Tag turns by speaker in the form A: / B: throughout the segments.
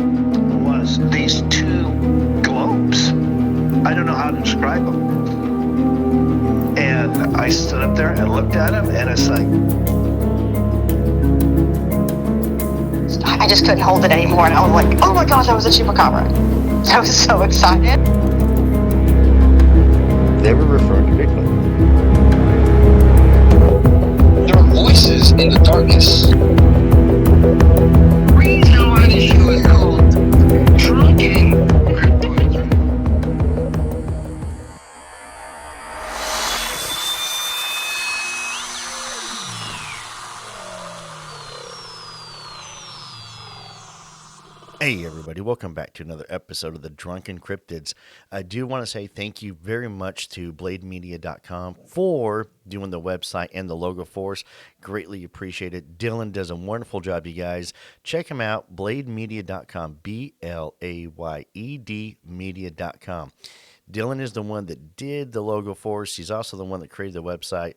A: was these two globes. I don't know how to describe them. And I stood up there and looked at them, and it's like,
B: I just couldn't hold it anymore, and I was like, oh my gosh, I was a chupacabra. I was so excited.
C: They were referring to Bigfoot.
D: There are voices in the darkness. The reason why this show is called Drunken Cryptids.
E: Hey everybody, welcome back to another episode of the Drunken Cryptids. I do want to say thank you very much to blademedia.com for doing the website and the logo for us. Greatly appreciate it. Dylan does a wonderful job, you guys. Check him out, blademedia.com, BLAYED media.com. Dylan is the one that did the logo for us. He's also the one that created the website.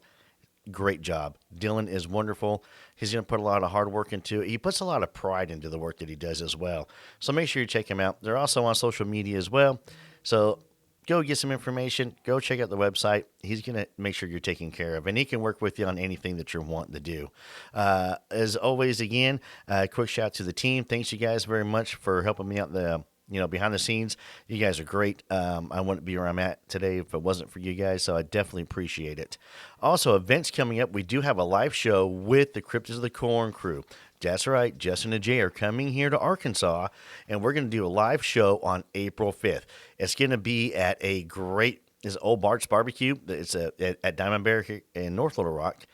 E: Great job. Dylan is wonderful. He's going to put a lot of hard work into it. He puts a lot of pride into the work that he does as well. So make sure you check him out. They're also on social media as well. So go get some information. Go check out the website. He's going to make sure you're taken care of. And he can work with you on anything that you're wanting to do. As always, again, quick shout out to the team. Thanks you guys very much for helping me out behind the scenes. You guys are great. I wouldn't be where I'm at today if it wasn't for you guys, so I definitely appreciate it. Also, events coming up. We do have a live show with the Cryptids of the Corn crew. That's right. Justin and Jay are coming here to Arkansas, and we're going to do a live show on April 5th. It's going to be at it's Old Bart's Barbecue. It's at Diamond Bear in North Little Rock.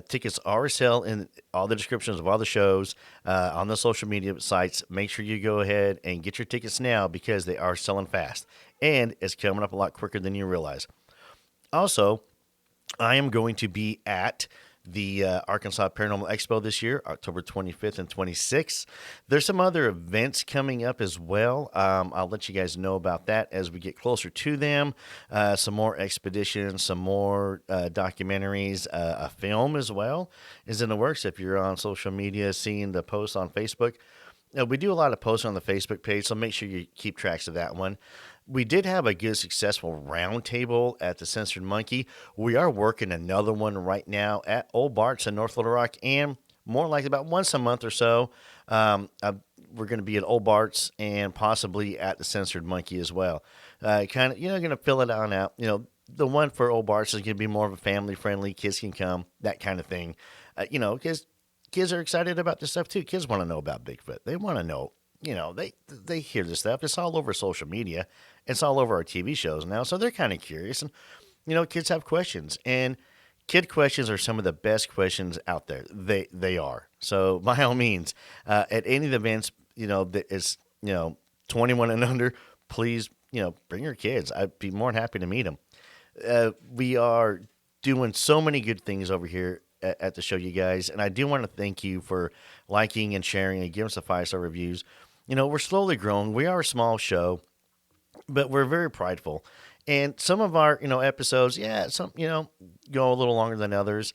E: Tickets are sell in all the descriptions of all the shows on the social media sites. Make sure you go ahead and get your tickets now because they are selling fast. And it's coming up a lot quicker than you realize. Also, I am going to be at the Arkansas Paranormal Expo this year, October 25th and 26th. There's some other events coming up as well. I'll let you guys know about that as we get closer to them. Some more expeditions, some more documentaries, a film as well is in the works. If you're on social media, seeing the posts on Facebook, we do a lot of posts on the Facebook page, so make sure you keep tracks of that one. We did have a good, successful roundtable at the Censored Monkey. We are working another one right now at Old Bart's in North Little Rock, and more like about once a month or so, we're going to be at Old Bart's and possibly at the Censored Monkey as well. Going to fill it on out. The one for Old Bart's is going to be more of a family-friendly, kids can come, that kind of thing. Because kids are excited about this stuff too. Kids want to know about Bigfoot. They want to know. They hear this stuff. It's all over social media. It's all over our TV shows now. So they're kind of curious. And, kids have questions. And kid questions are some of the best questions out there. They are. So by all means, at any of the events, that is, 21 and under, please, bring your kids. I'd be more than happy to meet them. We are doing so many good things over here at the show, you guys. And I do want to thank you for liking and sharing and giving us the 5-star reviews. We're slowly growing. We are a small show, but we're very prideful. And some of our, episodes, some, go a little longer than others,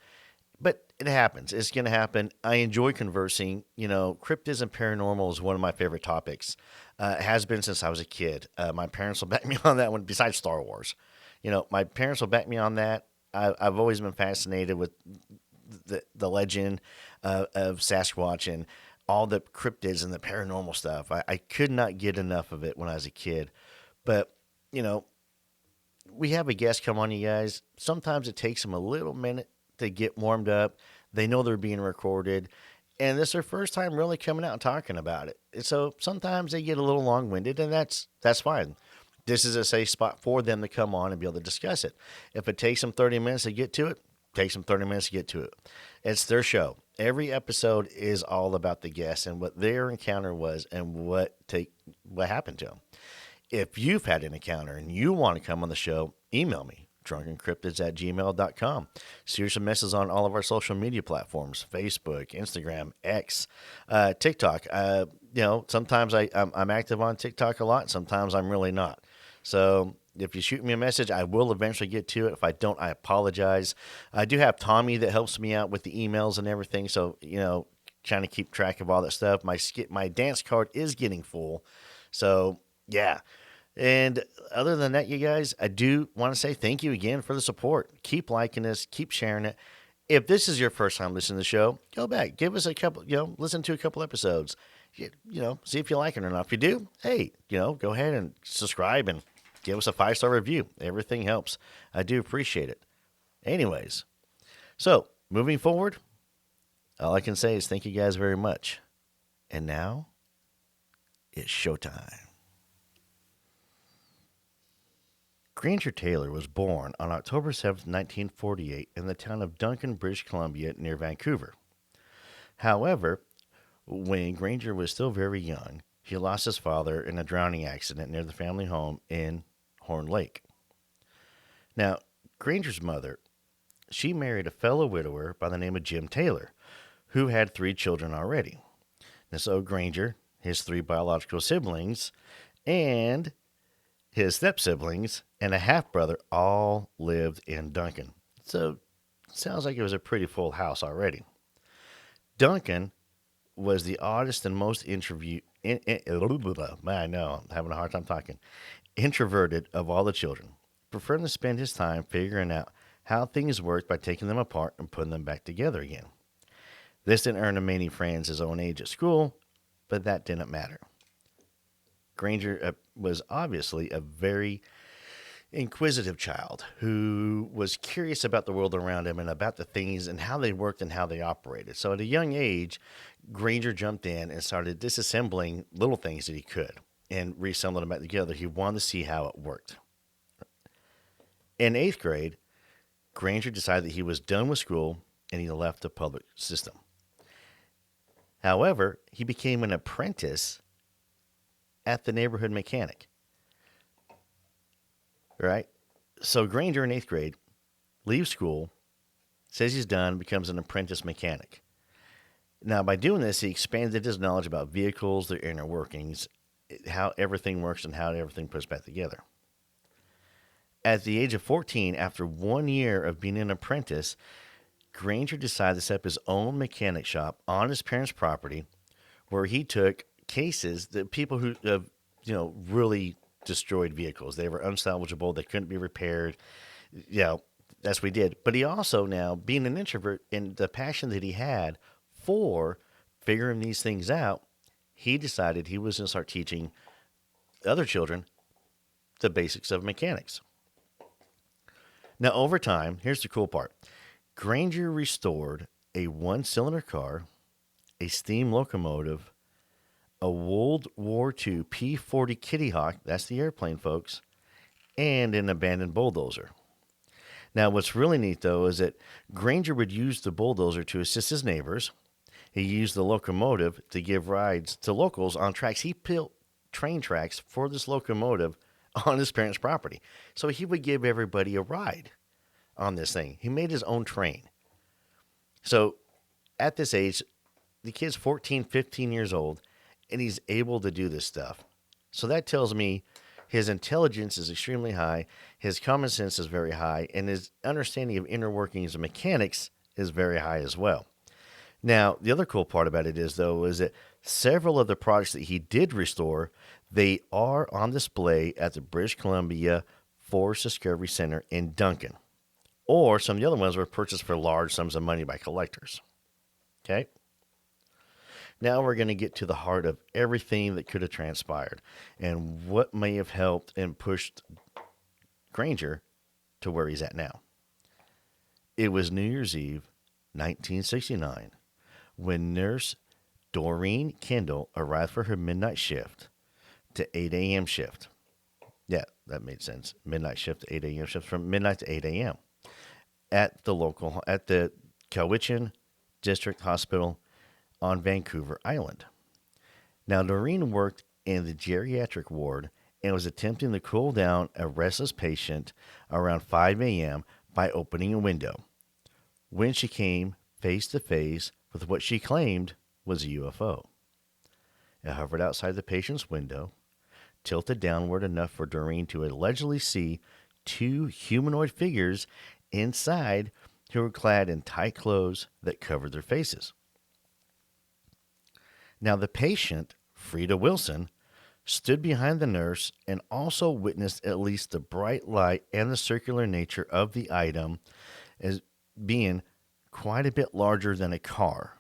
E: but it happens. It's going to happen. I enjoy conversing. Cryptids and paranormal is one of my favorite topics. It has been since I was a kid. My parents will back me on that one, besides Star Wars. My parents will back me on that. I've always been fascinated with the legend of Sasquatch and all the cryptids and the paranormal stuff. I could not get enough of it when I was a kid. But, we have a guest come on, you guys. Sometimes it takes them a little minute to get warmed up. They know they're being recorded. And this is their first time really coming out and talking about it. And so sometimes they get a little long-winded, and that's fine. This is a safe spot for them to come on and be able to discuss it. If it takes them 30 minutes to get to it, takes them 30 minutes to get to it. It's their show. Every episode is all about the guest and what their encounter was and what happened to them. If you've had an encounter and you want to come on the show, email me, drunkencryptids@gmail.com. Shoot some messages on all of our social media platforms, Facebook, Instagram, X, TikTok. Sometimes I'm active on TikTok a lot. Sometimes I'm really not. So if you shoot me a message, I will eventually get to it. If I don't, I apologize. I do have Tommy that helps me out with the emails and everything. So, trying to keep track of all that stuff. My dance card is getting full. So, yeah. And other than that, you guys, I do want to say thank you again for the support. Keep liking us, keep sharing it. If this is your first time listening to the show, go back, give us a couple, listen to a couple episodes, see if you like it or not. If you do, hey, go ahead and subscribe and give us a 5-star review. Everything helps. I do appreciate it. Anyways, so moving forward, all I can say is thank you guys very much. And now it's showtime. Granger Taylor was born on October 7th, 1948 in the town of Drunken, British Columbia near Vancouver. However, when Granger was still very young, he lost his father in a drowning accident near the family home in Horn Lake. Now, Granger's mother, she married a fellow widower by the name of Jim Taylor, who had 3 children already. And so Granger, his 3 biological siblings, and his step-siblings and a half-brother all lived in Duncan. So, sounds like it was a pretty full house already. Duncan was the oddest and most I know, I'm having a hard time talking. Introverted of all the children, preferring to spend his time figuring out how things worked by taking them apart and putting them back together again. This didn't earn him many friends his own age at school, but that didn't matter. Granger was obviously a very inquisitive child who was curious about the world around him and about the things and how they worked and how they operated. So at a young age, Granger jumped in and started disassembling little things that he could and reassembling them back together. He wanted to see how it worked. In 8th grade, Granger decided that he was done with school and he left the public system. However, he became an apprentice at the neighborhood mechanic. Right? So Granger in 8th grade leaves school, says he's done, becomes an apprentice mechanic. Now, by doing this, he expanded his knowledge about vehicles, their inner workings, how everything works, and how everything puts back together. At the age of 14, after 1 year of being an apprentice, Granger decided to set up his own mechanic shop on his parents' property where he took cases that people who really destroyed vehicles. They were unsalvageable. They couldn't be repaired. That's what he did. But he also now, being an introvert and the passion that he had for figuring these things out, he decided he was going to start teaching other children the basics of mechanics. Now, over time, here's the cool part. Granger restored a 1-cylinder car, a steam locomotive, a World War II P-40 Kitty Hawk, that's the airplane, folks, and an abandoned bulldozer. Now, what's really neat, though, is that Granger would use the bulldozer to assist his neighbors. He used the locomotive to give rides to locals on tracks. He built train tracks for this locomotive on his parents' property. So he would give everybody a ride on this thing. He made his own train. So at this age, the kid's 14, 15 years old, and he's able to do this stuff. So that tells me his intelligence is extremely high, his common sense is very high, and his understanding of inner workings and mechanics is very high as well. Now, the other cool part about it is that several of the products that he did restore, they are on display at the British Columbia Forest Discovery Center in Duncan. Or some of the other ones were purchased for large sums of money by collectors. Okay? Now we're going to get to the heart of everything that could have transpired and what may have helped and pushed Granger to where he's at now. It was New Year's Eve, 1969, when nurse Doreen Kendall arrived for her midnight shift to 8 a.m. shift. Yeah, that made sense. Midnight shift to 8 a.m. shift, from midnight to 8 a.m. at the Cowichan District Hospital on Vancouver Island. Now, Doreen worked in the geriatric ward and was attempting to cool down a restless patient around 5 a.m. by opening a window when she came face to face with what she claimed was a UFO. It hovered outside the patient's window, tilted downward enough for Doreen to allegedly see 2 humanoid figures inside who were clad in tight clothes that covered their faces. Now, the patient, Frida Wilson, stood behind the nurse and also witnessed at least the bright light and the circular nature of the item as being quite a bit larger than a car.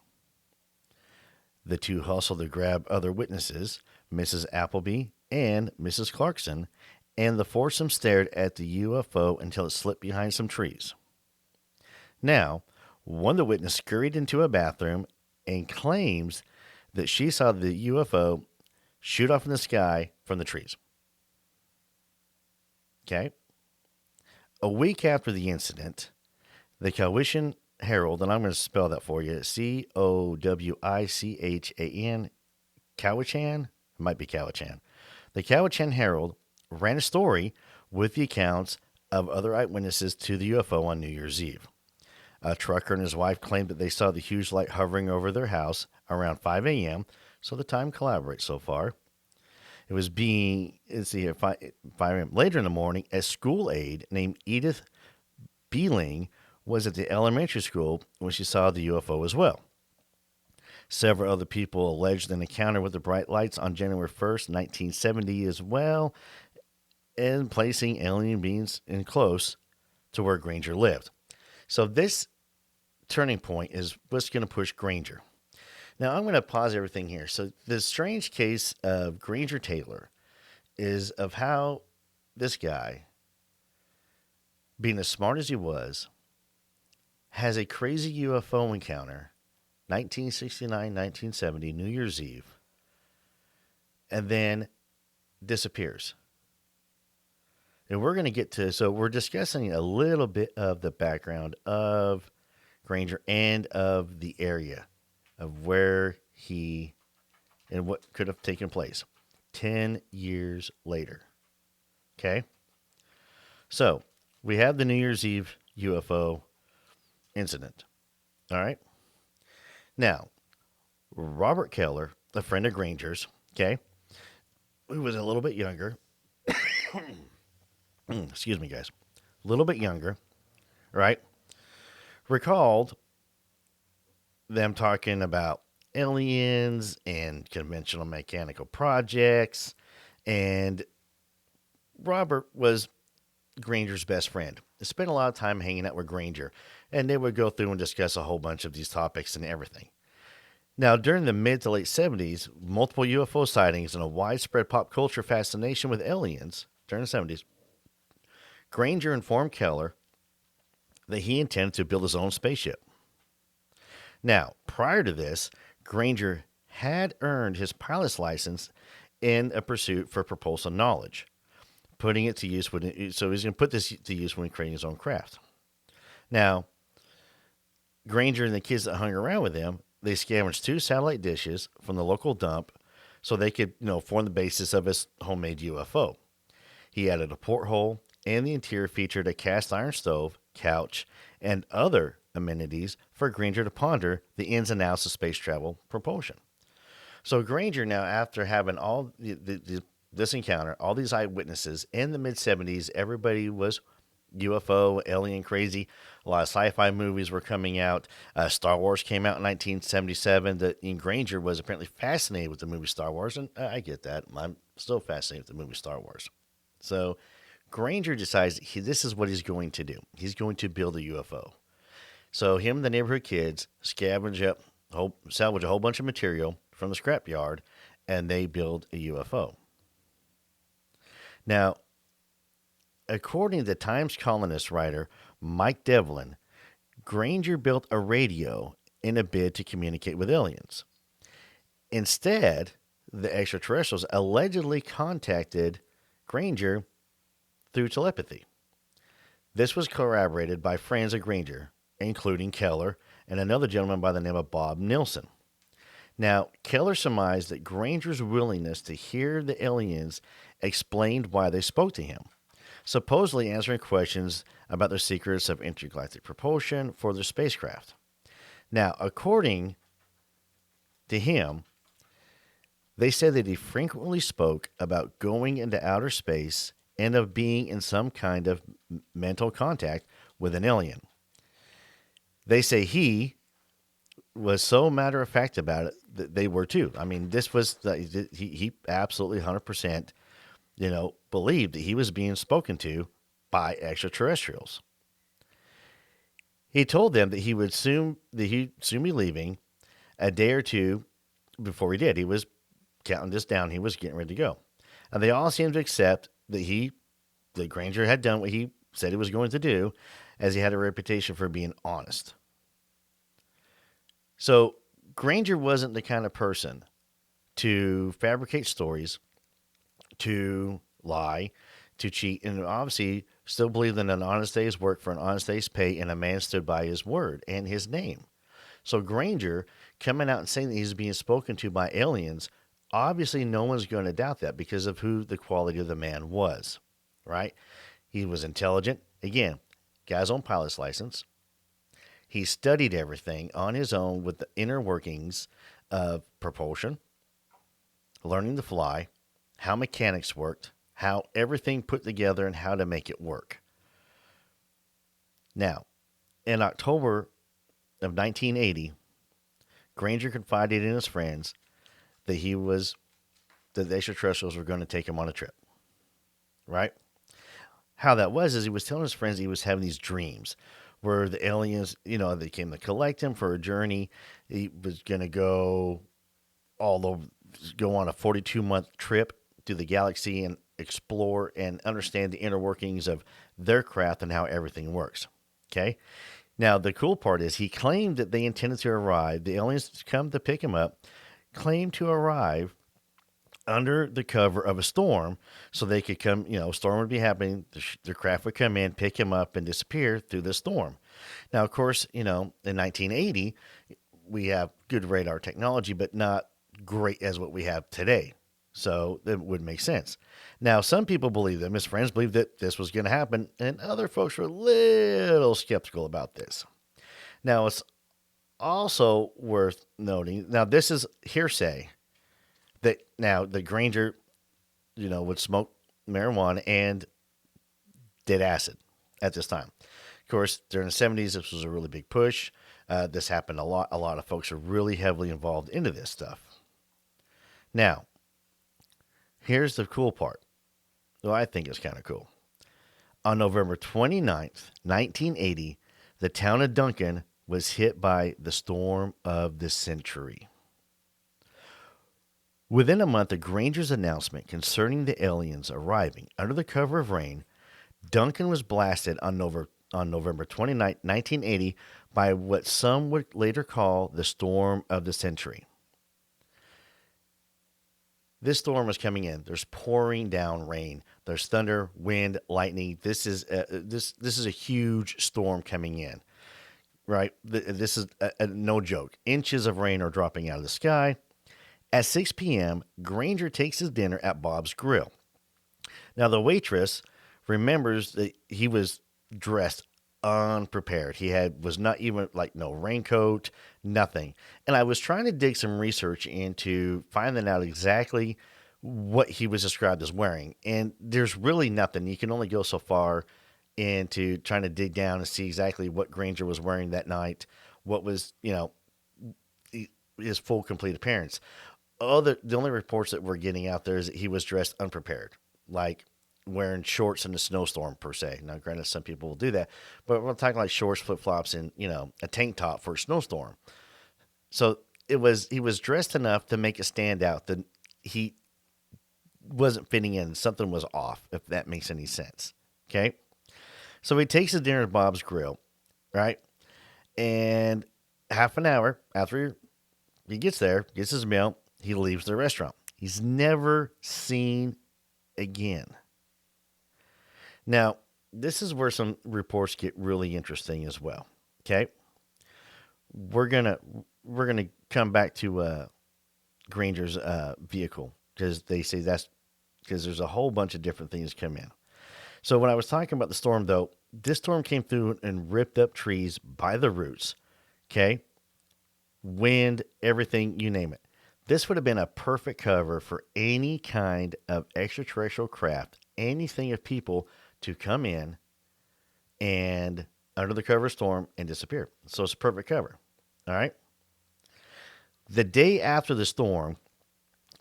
E: The two hustled to grab other witnesses, Mrs. Appleby and Mrs. Clarkson, and the foursome stared at the UFO until it slipped behind some trees. Now, one of the witnesses scurried into a bathroom and claims that she saw the UFO shoot off in the sky from the trees. Okay? A week after the incident, the Cowichan Herald, and I'm going to spell that for you, Cowichan, Cowichan, it might be Cowichan. The Cowichan Herald ran a story with the accounts of other eyewitnesses to the UFO on New Year's Eve. A trucker and his wife claimed that they saw the huge light hovering over their house around 5 a.m., so the time collaborates so far. It was being, let's see here, 5 a.m. Later in the morning, a school aide named Edith Beeling was at the elementary school when she saw the UFO as well. Several other people alleged an encounter with the bright lights on January 1st, 1970 as well, and placing alien beings in close to where Granger lived. So this turning point is what's going to push Granger. Now, I'm going to pause everything here. So the strange case of Granger Taylor is of how this guy, being as smart as he was, has a crazy UFO encounter, 1969, 1970, New Year's Eve, and then disappears. And we're going to get to, so we're discussing a little bit of the background of Granger and of the area of where he and what could have taken place 10 years later. Okay? So, we have the New Year's Eve UFO incident. All right? Now, Robert Keller, a friend of Granger's, okay, who was a little bit younger, excuse me, guys, a little bit younger, right, recalled them talking about aliens and conventional mechanical projects, and Robert was Granger's best friend. They spent a lot of time hanging out with Granger, and they would go through and discuss a whole bunch of these topics and everything. Now, during the mid to late 70s, multiple UFO sightings and a widespread pop culture fascination with aliens during the 70s, Granger informed Keller that he intended to build his own spaceship. Now, prior to this, Granger had earned his pilot's license in a pursuit for propulsion knowledge, putting it to use so he's going to put this to use when creating his own craft. Now, Granger and the kids that hung around with him, they scavenged 2 satellite dishes from the local dump so they could, form the basis of his homemade UFO. He added a porthole, and the interior featured a cast iron stove, couch, and other amenities for Granger to ponder the ins and outs of space travel propulsion. So Granger, now after having all this encounter, all these eyewitnesses in the mid-70s, everybody was UFO, alien crazy. A lot of sci-fi movies were coming out. Star Wars came out in 1977. Granger was apparently fascinated with the movie Star Wars, and I get that. I'm still fascinated with the movie Star Wars. So Granger decides this is what he's going to do. He's going to build a UFO. So him and the neighborhood kids salvage a whole bunch of material from the scrapyard, and they build a UFO. Now, according to the Times columnist writer Mike Devlin, Granger built a radio in a bid to communicate with aliens. Instead, the extraterrestrials allegedly contacted Granger through telepathy. This was corroborated by friends of Granger, including Keller and another gentleman by the name of Bob Nilsson. Now, Keller surmised that Granger's willingness to hear the aliens explained why they spoke to him, supposedly answering questions about the secrets of intergalactic propulsion for their spacecraft. Now, according to him, they said that he frequently spoke about going into outer space and of being in some kind of mental contact with an alien. They say he was so matter of fact about it that they were too. I mean, this was he absolutely 100%, believed that he was being spoken to by extraterrestrials. He told them that he'd soon be leaving a day or two before he did. He was counting this down. He was getting ready to go. And they all seemed to accept that Granger had done what he said he was going to do, as he had a reputation for being honest. So Granger wasn't the kind of person to fabricate stories, to lie, to cheat, and obviously still believed that an honest day's work for an honest day's pay, and a man stood by his word and his name. So Granger coming out and saying that he's being spoken to by aliens, obviously no one's going to doubt that because of who the quality of the man was, right? He was intelligent. Again, guy's own pilot's license. He studied everything on his own with the inner workings of propulsion, learning to fly, how mechanics worked, how everything put together, and how to make it work. Now, in October of 1980, Granger confided in his friends that the extraterrestrials were going to take him on a trip, right? How that was is he was telling his friends he was having these dreams where the aliens, they came to collect him for a journey. He was going to go on a 42-month trip through the galaxy and explore and understand the inner workings of their craft and how everything works. Okay. Now, the cool part is he claimed that they intended to arrive. The aliens come to pick him up, claimed to arrive under the cover of a storm so they could come, a storm would be happening. The craft would come in, pick him up, and disappear through the storm. Now, of course, in 1980, we have good radar technology, but not great as what we have today. So it would make sense. Now, some people believe them. His friends believe that this was going to happen, and other folks were a little skeptical about this. Now, it's also worth noting, now this is hearsay, that Granger, would smoke marijuana and did acid at this time. Of course, during the 70s, this was a really big push. This happened a lot. A lot of folks are really heavily involved into this stuff. Now, here's the cool part. Well, I think it's kind of cool. On November 29th, 1980, the town of Drunken was hit by the storm of the century. Within a month of Granger's announcement concerning the aliens arriving under the cover of rain, Drunken was blasted on November 29, 1980, by what some would later call the storm of the century. This storm was coming in. There's pouring down rain. There's thunder, wind, lightning. This is a huge storm coming in, right? This is no joke. Inches of rain are dropping out of the sky. At 6 p.m., Granger takes his dinner at Bob's Grill. Now, the waitress remembers that he was dressed unprepared. He was not even no raincoat, nothing. And I was trying to dig some research into finding out exactly what he was described as wearing. And there's really nothing. You can only go so far into trying to dig down and see exactly what Granger was wearing that night, what was, his full, complete appearance. The only reports that we're getting out there is that he was dressed unprepared, like wearing shorts in a snowstorm per se. Now, granted, some people will do that, but we're talking like shorts, flip flops, and a tank top for a snowstorm. So he was dressed enough to make it stand out that he wasn't fitting in. Something was off, if that makes any sense. Okay, so he takes his dinner at Bob's Grill, right? And half an hour after he gets there, gets his meal, he leaves the restaurant. He's never seen again. Now, this is where some reports get really interesting as well. Okay, we're gonna come back to Granger's vehicle because they say that's because there's a whole bunch of different things come in. So when I was talking about the storm, though, this storm came through and ripped up trees by the roots. Okay, wind, everything, you name it. This would have been a perfect cover for any kind of extraterrestrial craft, anything of people to come in and under the cover of storm and disappear. So it's a perfect cover. All right. The day after the storm,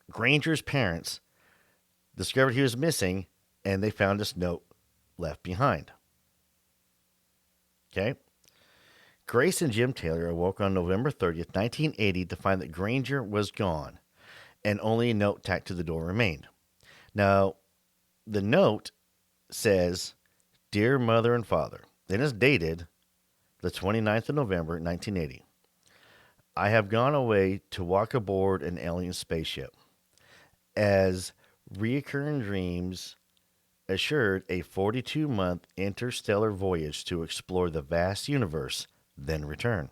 E: Granger's parents discovered he was missing, and they found this note left behind. Okay? Grace and Jim Taylor awoke on November 30th, 1980 to find that Granger was gone, and only a note tacked to the door remained. Now, the note says, "Dear Mother and Father," and it's dated the 29th of November, 1980. "I have gone away to walk aboard an alien spaceship. As reoccurring dreams assured a 42-month interstellar voyage to explore the vast universe, then return.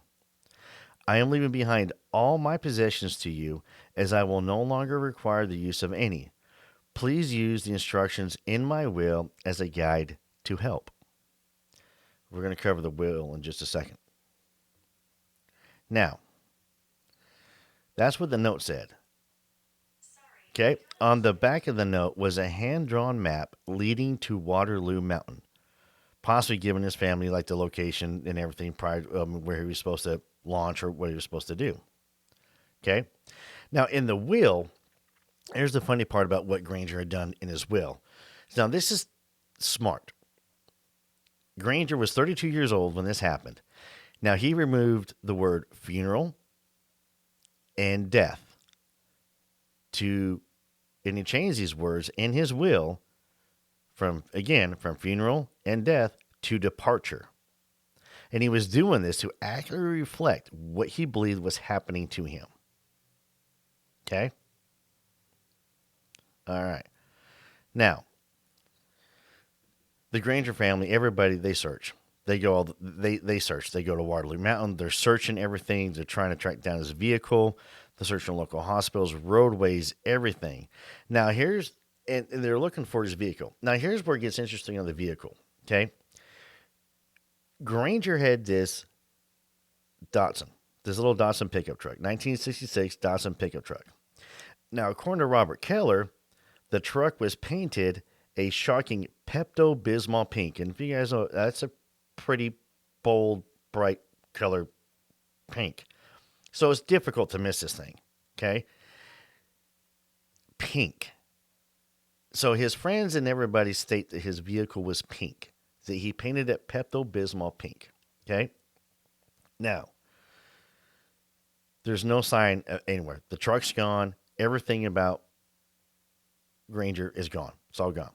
E: I am leaving behind all my possessions to you, as I will no longer require the use of any. Please use the instructions in my will as a guide to help." We're going to cover the will in just a second. Now, that's what the note said. Okay, on the back of the note was a hand-drawn map leading to Waterloo Mountain, possibly giving his family like the location and everything prior where he was supposed to launch or what he was supposed to do. Okay, now in the will, here's the funny part about what Granger had done in his will. Now this is smart. Granger was 32 years old when this happened. Now he removed the word funeral and death and he changed these words in his will from funeral and death to departure. And he was doing this to accurately reflect what he believed was happening to him. Okay? All right. Now, the Granger family, everybody, they search. They search. They go to Waterloo Mountain. They're searching everything. They're trying to track down his vehicle. They're searching local hospitals, roadways, everything. Now, and they're looking for his vehicle. Now, here's where it gets interesting on the vehicle, okay? Granger had this Datsun, this little Datsun pickup truck, 1966 Datsun pickup truck. Now, according to Robert Keller, the truck was painted a shocking Pepto-Bismol pink. And if you guys know, that's a pretty bold, bright color pink. So it's difficult to miss this thing, okay? Pink. So his friends and everybody state that his vehicle was pink, that he painted it Pepto-Bismol pink, okay? Now, there's no sign anywhere. The truck's gone. Everything about Granger is gone. It's all gone.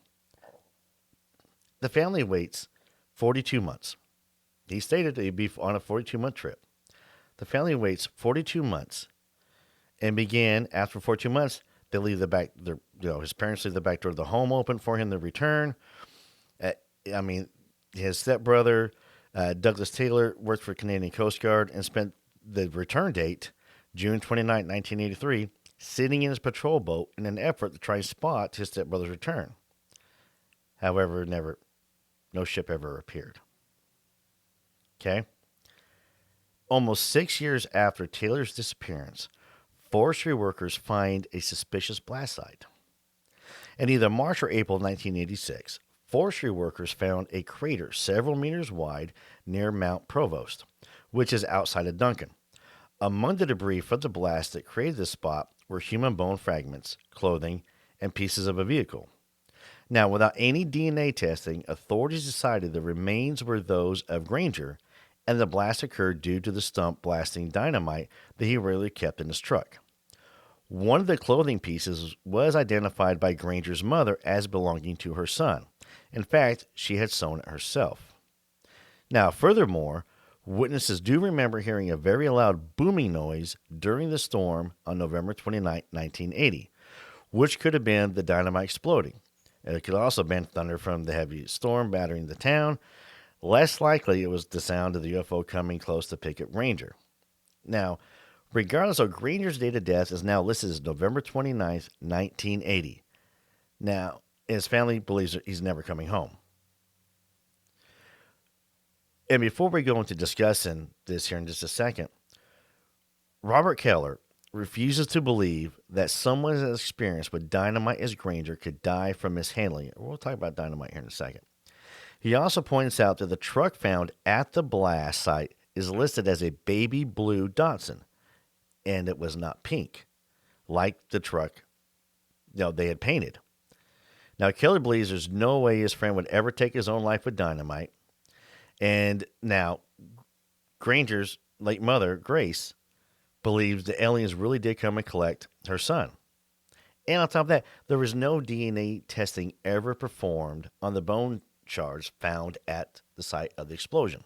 E: The family waits 42 months. He stated that he'd be on a 42-month trip. The family waits 42 months and began, after 42 months, they leave his parents leave the back door of the home open for him to return. His stepbrother, Douglas Taylor, worked for Canadian Coast Guard and spent the return date, June 29, 1983, sitting in his patrol boat in an effort to try and spot his stepbrother's return. However, no ship ever appeared. Okay? Almost 6 years after Taylor's disappearance, forestry workers find a suspicious blast site. In either March or April 1986, forestry workers found a crater several meters wide near Mount Provost, which is outside of Duncan. Among the debris from the blast that created this spot were human bone fragments, clothing, and pieces of a vehicle. Now, without any DNA testing, authorities decided the remains were those of Granger, and the blast occurred due to the stump blasting dynamite that he rarely kept in his truck. One of the clothing pieces was identified by Granger's mother as belonging to her son. In fact, she had sewn it herself. Now, furthermore, witnesses do remember hearing a very loud booming noise during the storm on November 29, 1980, which could have been the dynamite exploding. It could also have been thunder from the heavy storm battering the town. Less likely, it was the sound of the UFO coming close to pick up Granger. Now, regardless of Granger's date of death is now listed as November 29th, 1980. Now, his family believes that he's never coming home. And before we go into discussing this here in just a second, Robert Keller refuses to believe that someone as experienced with dynamite as Granger could die from mishandling it. We'll talk about dynamite here in a second. He also points out that the truck found at the blast site is listed as a baby blue Datsun. and it was not pink, like the truck they had painted. Now, Keller believes there's no way his friend would ever take his own life with dynamite. And now, Granger's late mother, Grace, believes the aliens really did come and collect her son. And on top of that, there was no DNA testing ever performed on the bone shards found at the site of the explosion.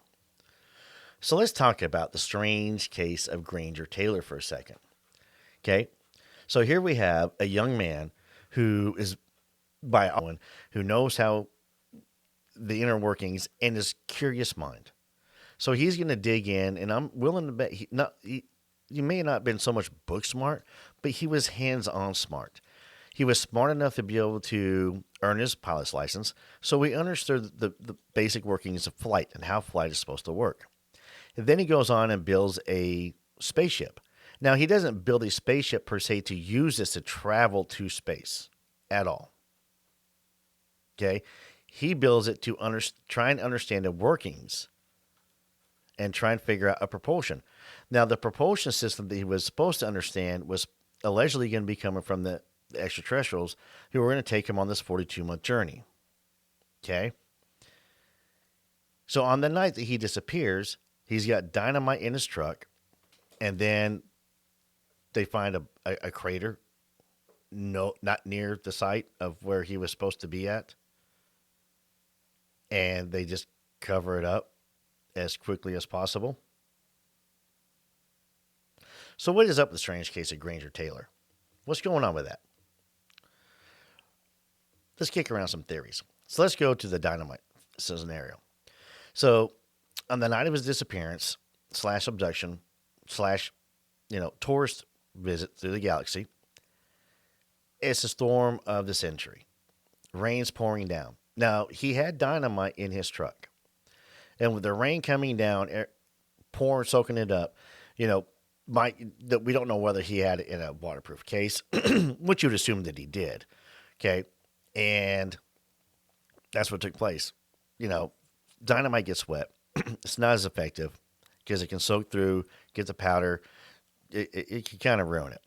E: So let's talk about the strange case of Granger Taylor for a second. Okay? So here we have a young man who is by Owen, who knows how the inner workings and his curious mind. So he's going to dig in, and I'm willing to bet he may not have been so much book smart, but he was hands-on smart. He was smart enough to be able to earn his pilot's license, so he understood the basic workings of flight and how flight is supposed to work. And then he goes on and builds a spaceship. Now, he doesn't build a spaceship per se to use this to travel to space at all. Okay? He builds it to try and understand the workings and try and figure out a propulsion. Now, the propulsion system that he was supposed to understand was allegedly going to be coming from the extraterrestrials who were going to take him on this 42-month journey. Okay? So on the night that he disappears, he's got dynamite in his truck, and then they find a crater not near the site of where he was supposed to be at, and they just cover it up as quickly as possible. So what is up with the strange case of Granger Taylor? What's going on with that? Let's kick around some theories. So let's go to the dynamite scenario. So on the night of his disappearance / abduction / tourist visit through the galaxy, it's a storm of the century. Rain's pouring down. Now, he had dynamite in his truck. And with the rain coming down, soaking it up, we don't know whether he had it in a waterproof case, which you'd assume that he did. Okay. And that's what took place. Dynamite gets wet. It's not as effective because it can soak through, get the powder. It can kind of ruin it.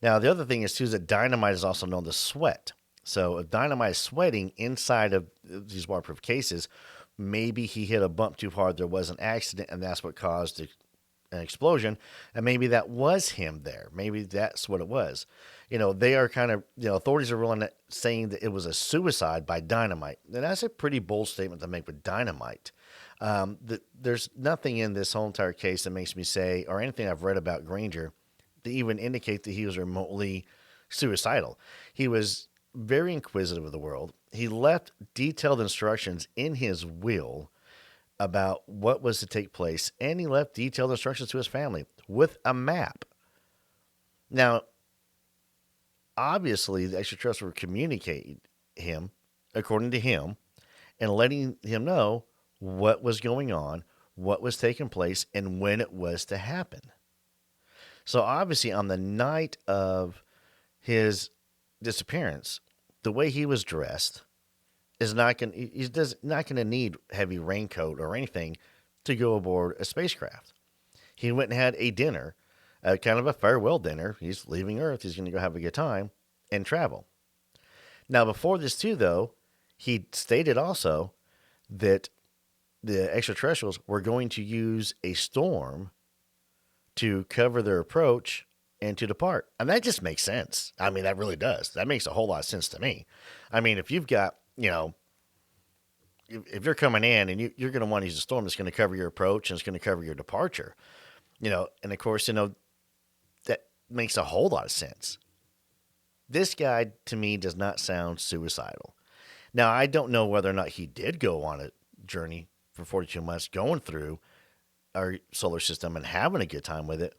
E: Now, the other thing is, too, is that dynamite is also known to sweat. So if dynamite is sweating inside of these waterproof cases, maybe he hit a bump too hard, there was an accident, and that's what caused an explosion. And maybe that was him there. Maybe that's what it was. They are kind of, authorities are really saying that it was a suicide by dynamite. And that's a pretty bold statement to make with dynamite. There's nothing in this whole entire case that makes me say, or anything I've read about Granger, to even indicate that he was remotely suicidal. He was very inquisitive of the world. He left detailed instructions in his will about what was to take place, and he left detailed instructions to his family with a map. Now, obviously, the extraterrestrials were communicating him, according to him, and letting him know what was going on, what was taking place, and when it was to happen. So obviously, on the night of his disappearance, the way he was dressed is not going. He's not going to need heavy raincoat or anything to go aboard a spacecraft. He went and had a dinner, kind of a farewell dinner. He's leaving Earth. He's going to go have a good time and travel. Now, before this too, though, he stated also that the extraterrestrials were going to use a storm to cover their approach and to depart. And that just makes sense. I mean, that really does. That makes a whole lot of sense to me. I mean, if you've got, if you're coming in and you're going to want to use a storm that's going to cover your approach and it's going to cover your departure, and of course, that makes a whole lot of sense. This guy, to me, does not sound suicidal. Now, I don't know whether or not he did go on a journey for 42 months going through our solar system and having a good time with it.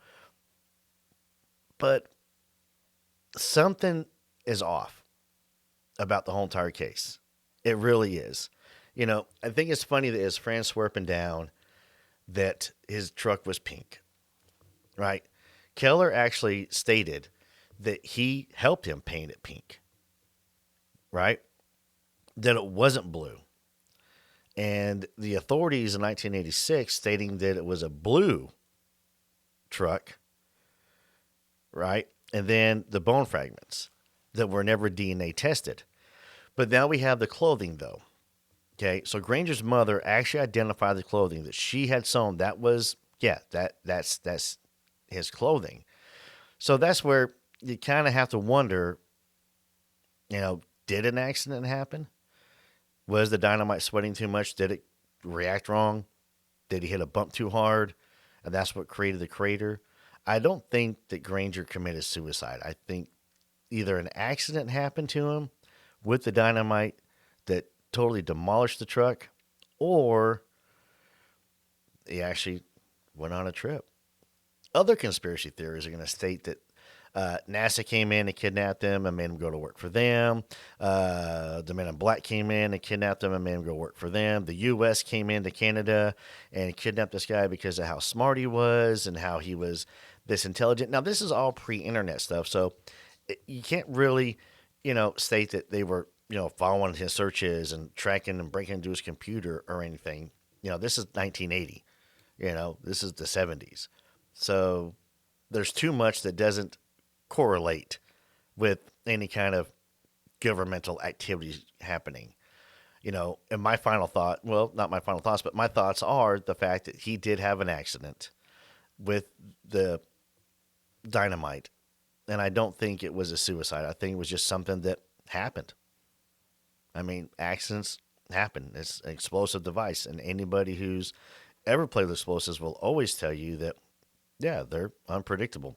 E: But something is off about the whole entire case. It really is. I think it's funny that his friends swear up and down that his truck was pink, right? Keller actually stated that he helped him paint it pink, right? That it wasn't blue. And the authorities in 1986 stating that it was a blue truck right? And then the bone fragments that were never DNA tested. But now we have the clothing, though. Okay, so Granger's mother actually identified the clothing that she had sewn. That was, yeah, that's his clothing. So that's where you kind of have to wonder, did an accident happen? Was the dynamite sweating too much? Did it react wrong? Did he hit a bump too hard? And that's what created the crater? I don't think that Granger committed suicide. I think either an accident happened to him with the dynamite that totally demolished the truck, or he actually went on a trip. Other conspiracy theories are going to state that NASA came in and kidnapped them and made him go to work for them. The Men in Black came in and kidnapped them and made him go work for them. The U.S. came into Canada and kidnapped this guy because of how smart he was and how he was this intelligent. Now, this is all pre-internet stuff, so you can't really, state that they were, following his searches and tracking and breaking into his computer or anything. This is 1980. This is the 70s. So there's too much that doesn't correlate with any kind of governmental activities happening. And my final thought, well, not my final thoughts, but my thoughts are the fact that he did have an accident with the dynamite. And I don't think it was a suicide. I think it was just something that happened. I mean, accidents happen. It's an explosive device. And anybody who's ever played with explosives will always tell you that, yeah, they're unpredictable.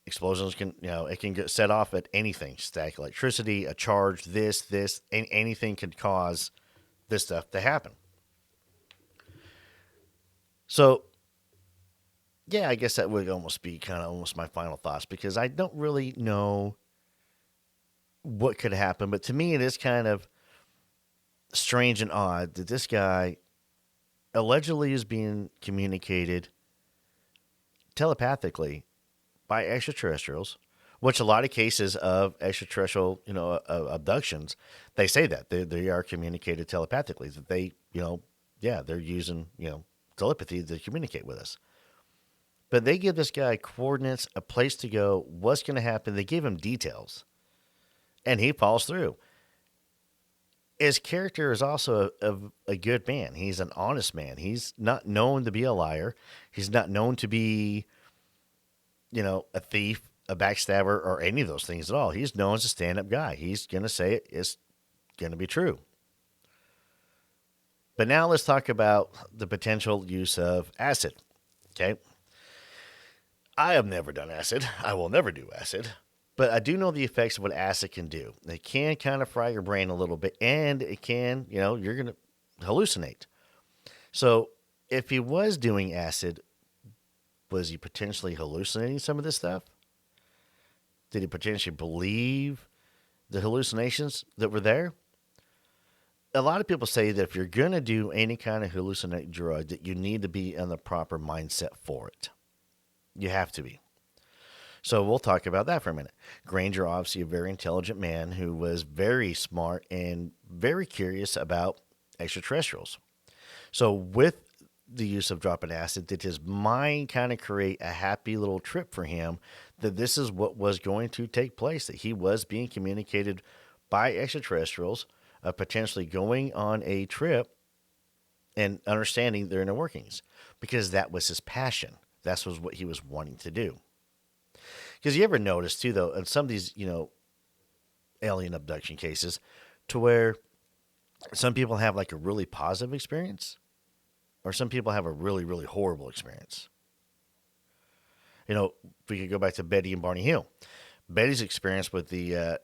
E: Explosions can, it can get set off at anything. Static electricity, a charge, anything can cause this stuff to happen. So, yeah, I guess that would almost be kind of almost my final thoughts, because I don't really know what could happen. But to me, it is kind of strange and odd that this guy allegedly is being communicated telepathically by extraterrestrials, which a lot of cases of extraterrestrial, abductions, they say that they are communicated telepathically, that they, they're using, telepathy to communicate with us. But they give this guy coordinates, a place to go, what's going to happen. They give him details, and he falls through. His character is also a good man. He's an honest man. He's not known to be a liar. He's not known to be, a thief, a backstabber, or any of those things at all. He's known as a stand-up guy. He's going to say it's going to be true. But now let's talk about the potential use of acid. Okay. I have never done acid. I will never do acid. But I do know the effects of what acid can do. It can kind of fry your brain a little bit, and it can, you're going to hallucinate. So if he was doing acid, was he potentially hallucinating some of this stuff? Did he potentially believe the hallucinations that were there? A lot of people say that if you're going to do any kind of hallucinate drug, that you need to be in the proper mindset for it. You have to be. So we'll talk about that for a minute. Granger, obviously a very intelligent man who was very smart and very curious about extraterrestrials. So with the use of dropping acid, did his mind kind of create a happy little trip for him that this is what was going to take place, that he was being communicated by extraterrestrials, potentially going on a trip and understanding their inner workings, because that was his passion. That was what he was wanting to do. Because you ever notice, too, though, in some of these, alien abduction cases, to where some people have like a really positive experience, or some people have a really, really horrible experience. We could go back to Betty and Barney Hill. Betty's experience with the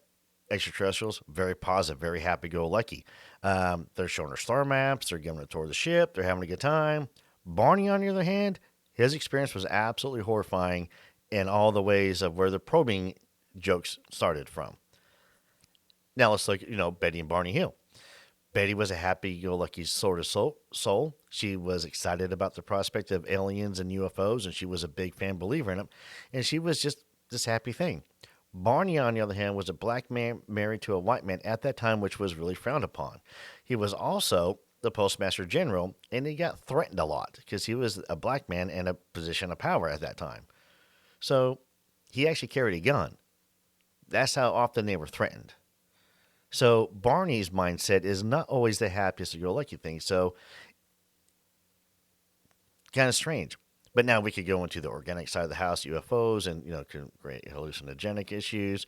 E: extraterrestrials, very positive, very happy-go-lucky. They're showing her star maps. They're giving her a tour of the ship. They're having a good time. Barney, on the other hand, his experience was absolutely horrifying in all the ways of where the probing jokes started from. Now let's look at, Betty and Barney Hill. Betty was a happy-go-lucky sort of soul. She was excited about the prospect of aliens and UFOs, and she was a big fan believer in them. And she was just this happy thing. Barney, on the other hand, was a black man married to a white man at that time, which was really frowned upon. He was also the postmaster general, and he got threatened a lot because he was a black man in a position of power at that time. So he actually carried a gun. That's how often they were threatened. So Barney's mindset is not always the happiest go lucky thing. So kind of strange. But now we could go into the organic side of the house, UFOs, and great hallucinogenic issues,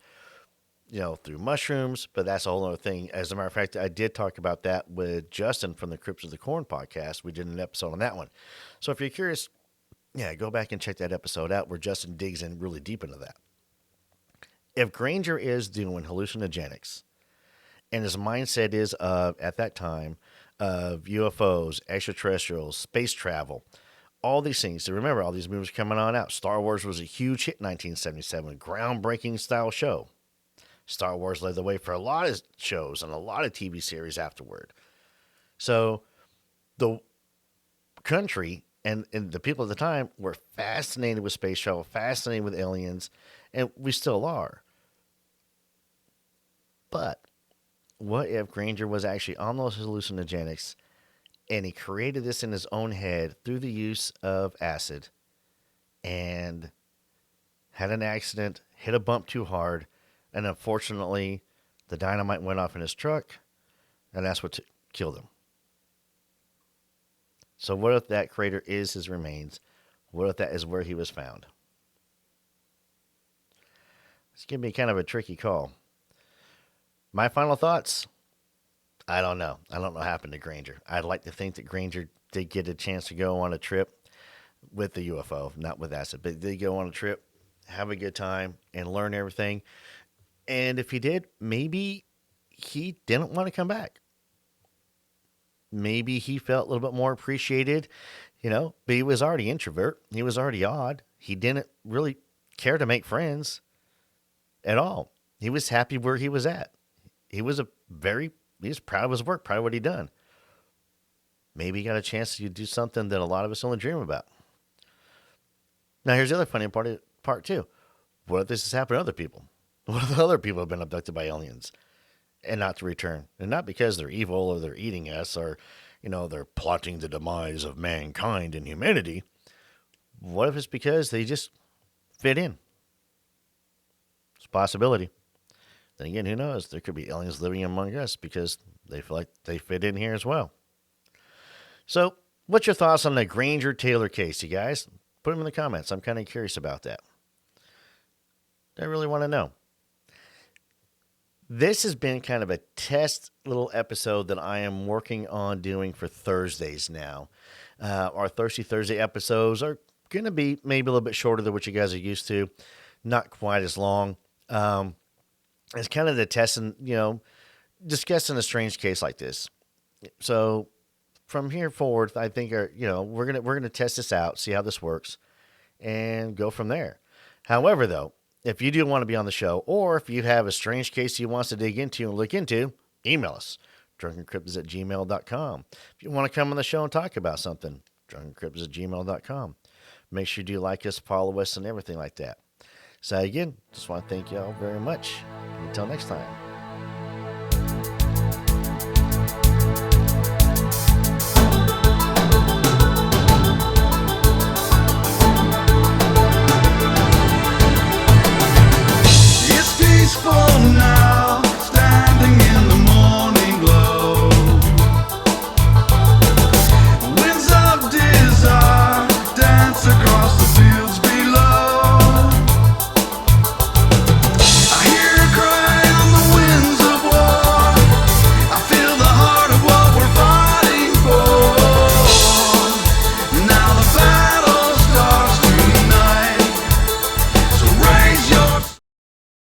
E: through mushrooms. But that's a whole other thing. As a matter of fact, I did talk about that with Justin from the Cryptids of the Corn podcast. We did an episode on that one. So if you're curious, go back and check that episode out where Justin digs in really deep into that. If Granger is doing hallucinogenics, and his mindset is at that time of UFOs, extraterrestrials, space travel, all these things. So remember, all these movies coming on out. Star Wars was a huge hit in 1977, groundbreaking style show. Star Wars led the way for a lot of shows and a lot of TV series afterward. So the country and the people at the time were fascinated with space travel, fascinated with aliens, and we still are. But what if Granger was actually on those hallucinogenics and he created this in his own head through the use of acid and had an accident, hit a bump too hard, and unfortunately the dynamite went off in his truck, and that's what killed him. So what if that crater is his remains? What if that is where he was found? It's going to be kind of a tricky call. My final thoughts? I don't know. I don't know what happened to Granger. I'd like to think that Granger did get a chance to go on a trip with the UFO, not with acid, but did go on a trip, have a good time, and learn everything. And if he did, maybe he didn't want to come back. Maybe he felt a little bit more appreciated, but he was already introvert. He was already odd. He didn't really care to make friends at all. He was happy where he was at. He was proud of his work, proud of what he'd done. Maybe he got a chance to do something that a lot of us only dream about. Now, here's the other funny part too. What if this has happened to other people? What if other people have been abducted by aliens and not to return? And not because they're evil or they're eating us or, they're plotting the demise of mankind and humanity. What if it's because they just fit in? It's a possibility. Then again, who knows? There could be aliens living among us because they feel like they fit in here as well. So, what's your thoughts on the Granger Taylor case, you guys? Put them in the comments. I'm kind of curious about that. I really want to know. This has been kind of a test little episode that I am working on doing for Thursdays now. Our Thirsty Thursday episodes are going to be maybe a little bit shorter than what you guys are used to. Not quite as long. It's kind of the testing, discussing a strange case like this. So from here forward, I think we're gonna test this out, see how this works, and go from there. However, though, if you do want to be on the show, or if you have a strange case you want us to dig into and look into, email us, drunkencryptids@gmail.com. If you want to come on the show and talk about something, drunkencryptids@gmail.com. Make sure you do like us, follow us, and everything like that. So again, just want to thank you all very much. Until next time.
F: It's peaceful.